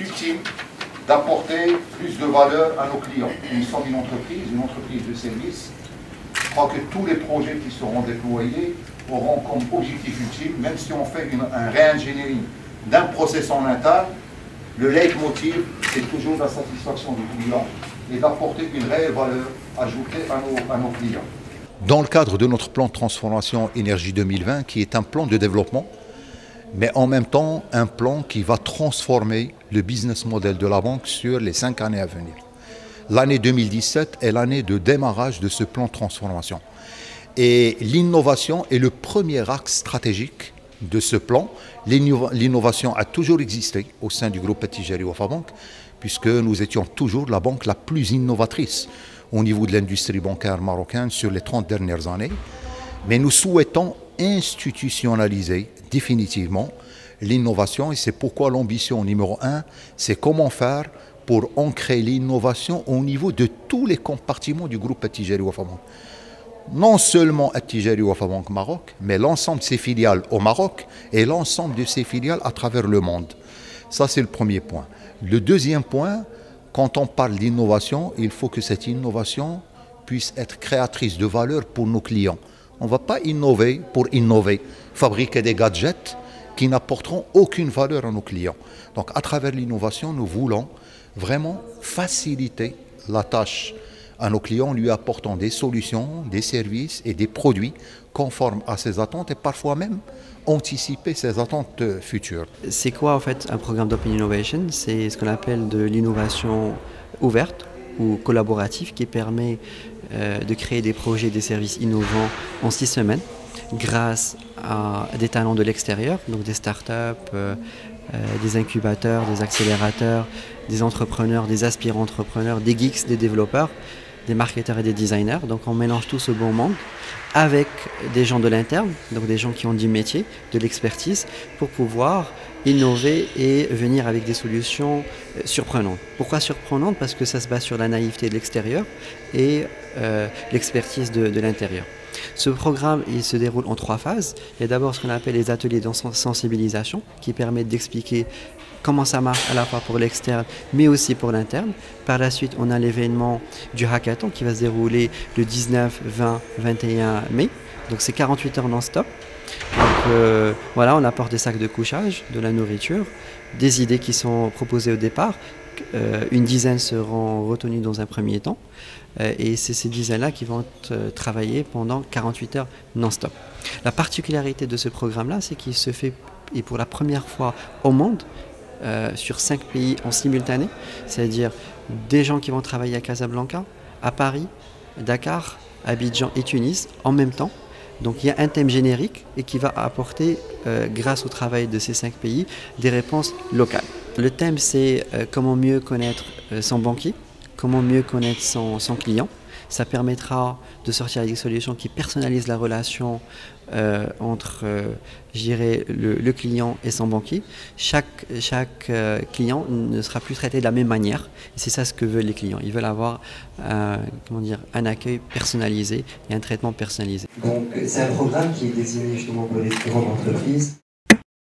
ultime d'apporter plus de valeur à nos clients. Nous sommes une entreprise de service. Je crois que tous les projets qui seront déployés auront comme objectif ultime, même si on fait un réingénierie d'un process en interne, le leitmotiv, c'est toujours la satisfaction du client et d'apporter une réelle valeur ajoutée à nos clients. Dans le cadre de notre plan de transformation Énergie 2020, qui est un plan de développement, mais en même temps un plan qui va transformer le business model de la banque sur les 5 années à venir. L'année 2017 est l'année de démarrage de ce plan de transformation. Et l'innovation est le premier axe stratégique de ce plan. L'innovation a toujours existé au sein du groupe Attijari Wafa Bank, puisque nous étions toujours la banque la plus innovatrice au niveau de l'industrie bancaire marocaine sur les 30 dernières années. Mais nous souhaitons institutionnaliser définitivement l'innovation et c'est pourquoi l'ambition numéro 1, c'est comment faire pour ancrer l'innovation au niveau de tous les compartiments du groupe Attijari Wafa Bank. Non seulement Attijari Wafa Bank Maroc, mais l'ensemble de ses filiales au Maroc et l'ensemble de ses filiales à travers le monde. Ça, c'est le premier point. Le deuxième point, quand on parle d'innovation, il faut que cette innovation puisse être créatrice de valeur pour nos clients. On ne va pas innover pour innover, fabriquer des gadgets qui n'apporteront aucune valeur à nos clients. Donc à travers l'innovation, nous voulons vraiment faciliter la tâche à nos clients en lui apportant des solutions, des services et des produits conformes à ses attentes et parfois même anticiper ses attentes futures. C'est quoi en fait un programme d'Open Innovation? C'est ce qu'on appelle de l'innovation ouverte ou collaborative qui permet de créer des projets, des services innovants en 6 semaines grâce à des talents de l'extérieur, donc des startups, des incubateurs, des accélérateurs, des entrepreneurs, des aspirants entrepreneurs, des geeks, des développeurs, des marketeurs et des designers. Donc on mélange tout ce bon monde avec des gens de l'interne, donc des gens qui ont du métier, de l'expertise, pour pouvoir innover et venir avec des solutions surprenantes. Pourquoi surprenantes? Parce que ça se base sur la naïveté de l'extérieur et l'expertise de l'intérieur. Ce programme, il se déroule en 3 phases. Il y a d'abord ce qu'on appelle les ateliers de sensibilisation qui permettent d'expliquer comment ça marche à la fois pour l'externe mais aussi pour l'interne. Par la suite, on a l'événement du hackathon qui va se dérouler le 19, 20, 21 mai. Donc c'est 48 heures non-stop. Donc voilà, on apporte des sacs de couchage, de la nourriture, des idées qui sont proposées au départ. Une dizaine seront retenues dans un premier temps. Et c'est ces dizaines-là qui vont travailler pendant 48 heures non-stop. La particularité de ce programme-là, c'est qu'il se fait et pour la première fois au monde sur 5 pays en simultané, c'est-à-dire des gens qui vont travailler à Casablanca, à Paris, Dakar, Abidjan et Tunis en même temps. Donc il y a un thème générique et qui va apporter, grâce au travail de ces 5 pays, des réponses locales. Le thème c'est comment mieux connaître son banquier, comment mieux connaître son client. Ça permettra de sortir avec des solutions qui personnalisent la relation entre je dirais, le client et son banquier. Chaque client ne sera plus traité de la même manière. C'est ça ce que veulent les clients. Ils veulent avoir un accueil personnalisé et un traitement personnalisé. Donc c'est un programme qui est désigné justement pour les grandes entreprises.